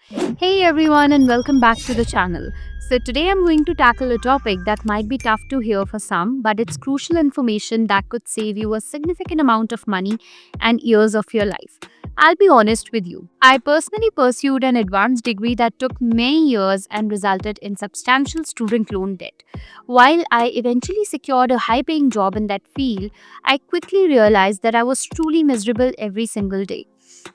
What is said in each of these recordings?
Hey everyone, and welcome back to the channel. So, today I'm going to tackle a topic that might be tough to hear for some, but it's crucial information that could save you a significant amount of money and years of your life. I'll be honest with you. I personally pursued an advanced degree that took many years and resulted in substantial student loan debt. While I eventually secured a high paying job in that field, I quickly realized that I was truly miserable every single day.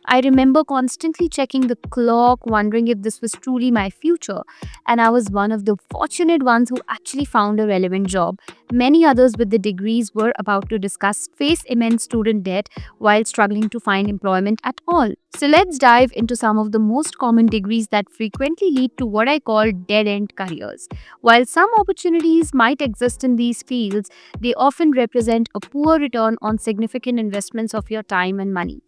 I remember constantly checking the clock, wondering if this was truly my future. And I was one of the fortunate ones who actually found a relevant job. Many others with the degrees we're about to discuss face immense student debt while struggling to find employment at all. So let's dive into some of the most common degrees that frequently lead to what I call dead end careers. While some opportunities might exist in these fields, they often represent a poor return on significant investments of your time and money.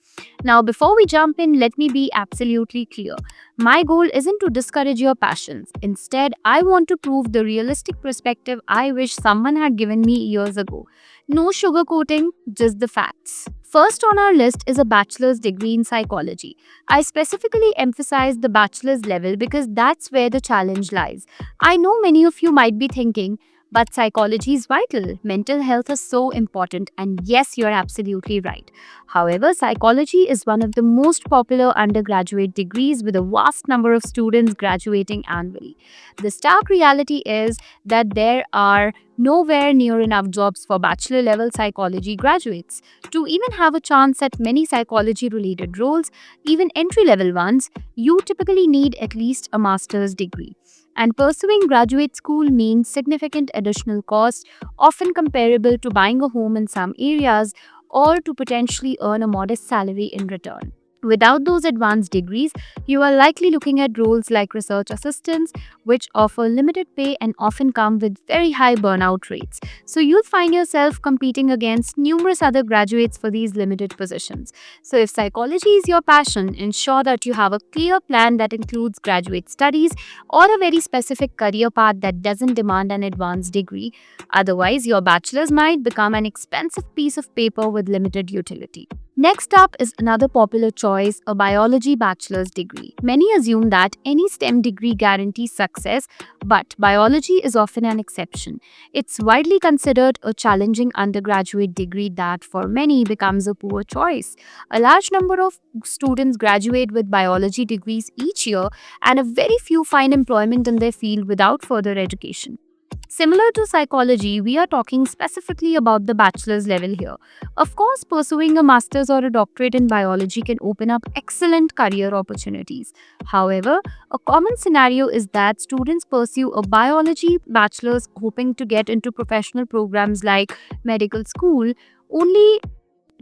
Now, before we jump in, let me be absolutely clear. My goal isn't to discourage your passions. Instead, I want to prove the realistic perspective I wish someone had given me years ago. No sugarcoating, just the facts. First on our list is a bachelor's degree in psychology. I specifically emphasize the bachelor's level because that's where the challenge lies. I know many of you might be thinking, but psychology is vital. Mental health is so important, and yes, you're absolutely right. However, psychology is one of the most popular undergraduate degrees with a vast number of students graduating annually. The stark reality is that there are nowhere near enough jobs for bachelor level psychology graduates. To even have a chance at many psychology related roles, even entry level ones, you typically need at least a master's degree. And pursuing graduate school means significant additional cost, often comparable to buying a home in some areas or to potentially earn a modest salary in return. Without those advanced degrees, you are likely looking at roles like research assistants, which offer limited pay and often come with very high burnout rates. So you'll find yourself competing against numerous other graduates for these limited positions. So if psychology is your passion, ensure that you have a clear plan that includes graduate studies or a very specific career path that doesn't demand an advanced degree. Otherwise, your bachelor's might become an expensive piece of paper with limited utility. Next up is another popular choice, a biology bachelor's degree. Many assume that any STEM degree guarantees success, but biology is often an exception. It's widely considered a challenging undergraduate degree that for many becomes a poor choice. A large number of students graduate with biology degrees each year, and a very few find employment in their field without further education. Similar to psychology, we are talking specifically about the bachelor's level here. Of course, pursuing a master's or a doctorate in biology can open up excellent career opportunities. However, a common scenario is that students pursue a biology bachelor's hoping to get into professional programs like medical school only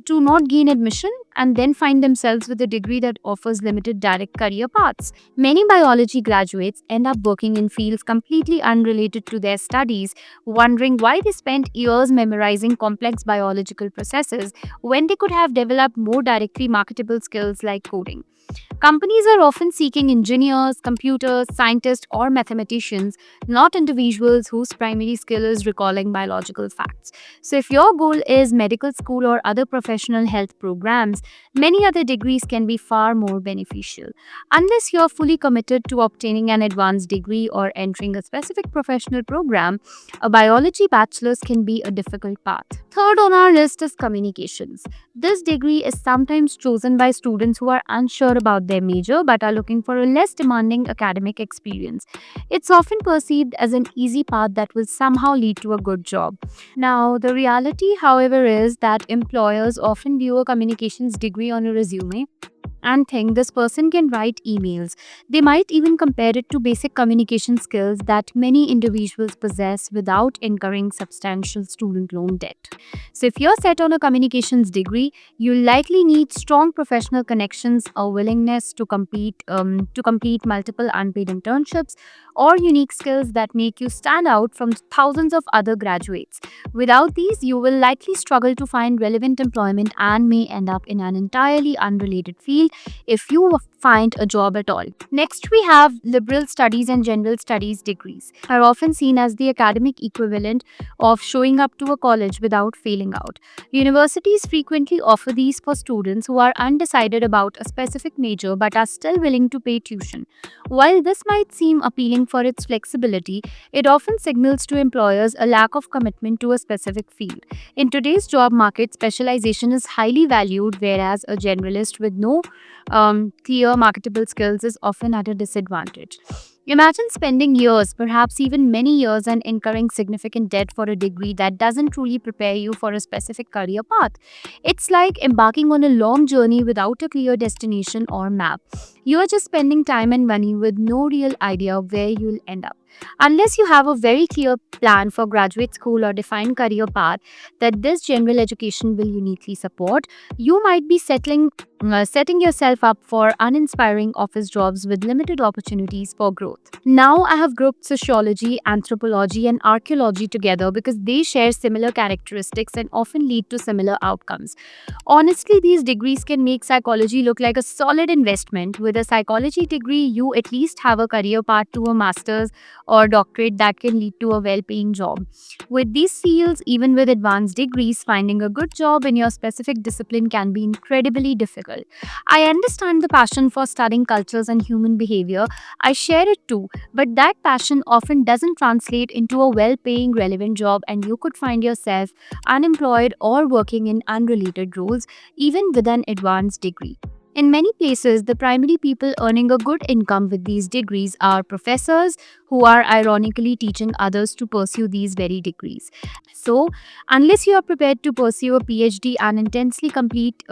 to not gain admission and then find themselves with a degree that offers limited direct career paths. Many biology graduates end up working in fields completely unrelated to their studies, wondering why they spent years memorizing complex biological processes when they could have developed more directly marketable skills like coding. Companies are often seeking engineers, computers, scientists, or mathematicians, not individuals whose primary skill is recalling biological facts. So, if your goal is medical school or other professional health programs, many other degrees can be far more beneficial. Unless you're fully committed to obtaining an advanced degree or entering a specific professional program, a biology bachelor's can be a difficult path. Third on our list is communications. This degree is sometimes chosen by students who are unsure about their major but are looking for a less demanding academic experience. It's often perceived as an easy path that will somehow lead to a good job. Now, the reality, however, is that employers often view a communications degree on a resume and think this person can write emails. They might even compare it to basic communication skills that many individuals possess without incurring substantial student loan debt. So, if you're set on a communications degree, you likely need strong professional connections, a willingness to complete multiple unpaid internships, or unique skills that make you stand out from thousands of other graduates. Without these, you will likely struggle to find relevant employment and may end up in an entirely unrelated field if you find a job at all. Next, we have liberal studies and general studies degrees, are often seen as the academic equivalent of showing up to a college without failing out. Universities frequently offer these for students who are undecided about a specific major but are still willing to pay tuition. While this might seem appealing for its flexibility, it often signals to employers a lack of commitment to a specific field. In today's job market, specialization is highly valued, whereas a generalist with no clear marketable skills is often at a disadvantage. Imagine spending years, perhaps even many years, and incurring significant debt for a degree that doesn't truly prepare you for a specific career path. It's like embarking on a long journey without a clear destination or map. You are just spending time and money with no real idea where you'll end up. Unless you have a very clear plan for graduate school or defined career path that this general education will uniquely support, you might be setting yourself up for uninspiring office jobs with limited opportunities for growth. Now, I have grouped sociology, anthropology, and archaeology together because they share similar characteristics and often lead to similar outcomes. Honestly, these degrees can make psychology look like a solid investment. With a psychology degree, you at least have a career path to a master's or doctorate that can lead to a well paying job. With these fields, even with advanced degrees, finding a good job in your specific discipline can be incredibly difficult. I understand the passion for studying cultures and human behavior. I share it too, but that passion often doesn't translate into a well paying, relevant job, and you could find yourself unemployed or working in unrelated roles, even with an advanced degree. In many places, the primary people earning a good income with these degrees are professors who are ironically teaching others to pursue these very degrees. So, unless you are prepared to pursue a PhD and intensely compete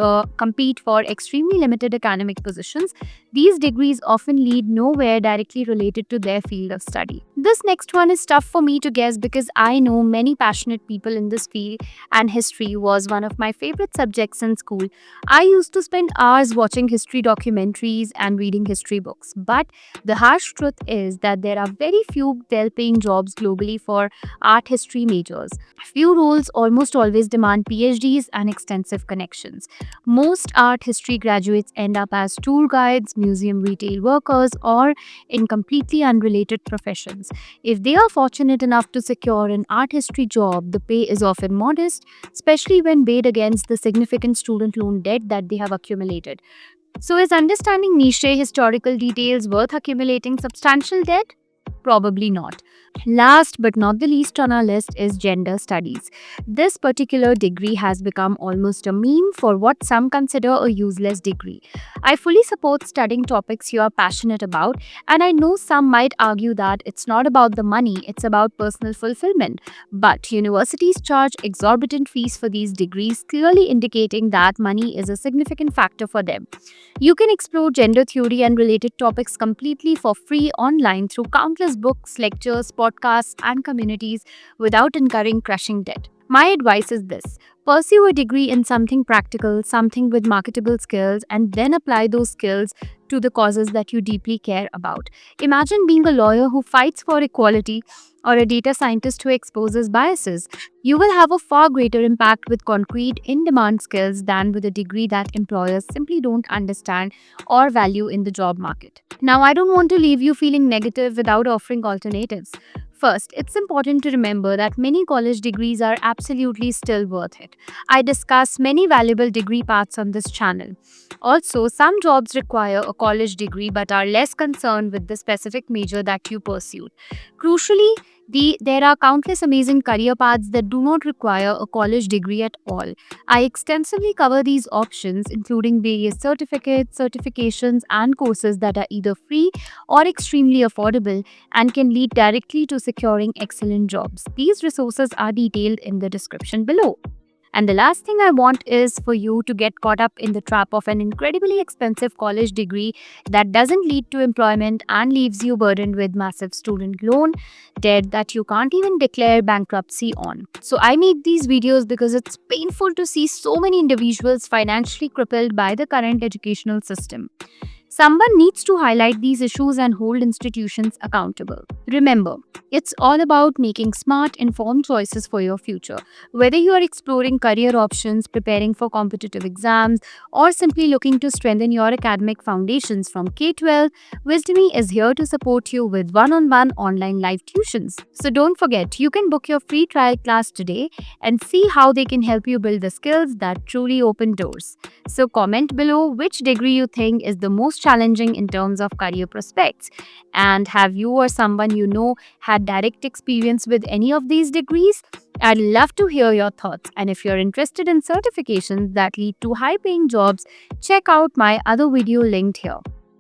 for extremely limited academic positions, these degrees often lead nowhere directly related to their field of study. This next one is tough for me to guess because I know many passionate people in this field, and history was one of my favorite subjects in school. I used to spend hours watching history documentaries and reading history books. But the harsh truth is that there are very few well paying jobs globally for art history majors. Few roles almost always demand PhDs and extensive connections. Most art history graduates end up as tour guides, museum retail workers, or in completely unrelated professions. If they are fortunate enough to secure an art history job, the pay is often modest, especially when weighed against the significant student loan debt that they have accumulated. So, is understanding niche historical details worth accumulating substantial debt? Probably not. Last but not the least on our list is gender studies. This particular degree has become almost a meme for what some consider a useless degree. I fully support studying topics you are passionate about, and I know some might argue that it's not about the money, it's about personal fulfillment. But universities charge exorbitant fees for these degrees, clearly indicating that money is a significant factor for them. You can explore gender theory and related topics completely for free online through countless books, lectures, podcasts, and communities without incurring crushing debt. My advice is this: pursue a degree in something practical, something with marketable skills, and then apply those skills to the causes that you deeply care about. Imagine being a lawyer who fights for equality or a data scientist who exposes biases. You will have a far greater impact with concrete, in demand skills than with a degree that employers simply don't understand or value in the job market. Now, I don't want to leave you feeling negative without offering alternatives. First, it's important to remember that many college degrees are absolutely still worth it. I discuss many valuable degree paths on this channel. Also, some jobs require a college degree but are less concerned with the specific major that you pursued. Crucially, there are countless amazing career paths that do not require a college degree at all. I extensively cover these options, including various certificates, certifications, and courses that are either free or extremely affordable and can lead directly to securing excellent jobs. These resources are detailed in the description below. And the last thing I want is for you to get caught up in the trap of an incredibly expensive college degree that doesn't lead to employment and leaves you burdened with massive student loan debt that you can't even declare bankruptcy on. So I make these videos because it's painful to see so many individuals financially crippled by the current educational system. Someone needs to highlight these issues and hold institutions accountable. Remember, it's all about making smart, informed choices for your future. Whether you are exploring career options, preparing for competitive exams, or simply looking to strengthen your academic foundations from K 12, Wisdomy is here to support you with one on one online live tuitions. So don't forget, you can book your free trial class today and see how they can help you build the skills that truly open doors. So comment below which degree you think is the most challenging in terms of career prospects. And have you or someone you know had direct experience with any of these degrees? I'd love to hear your thoughts. And if you're interested in certifications that lead to high paying jobs, check out my other video linked here.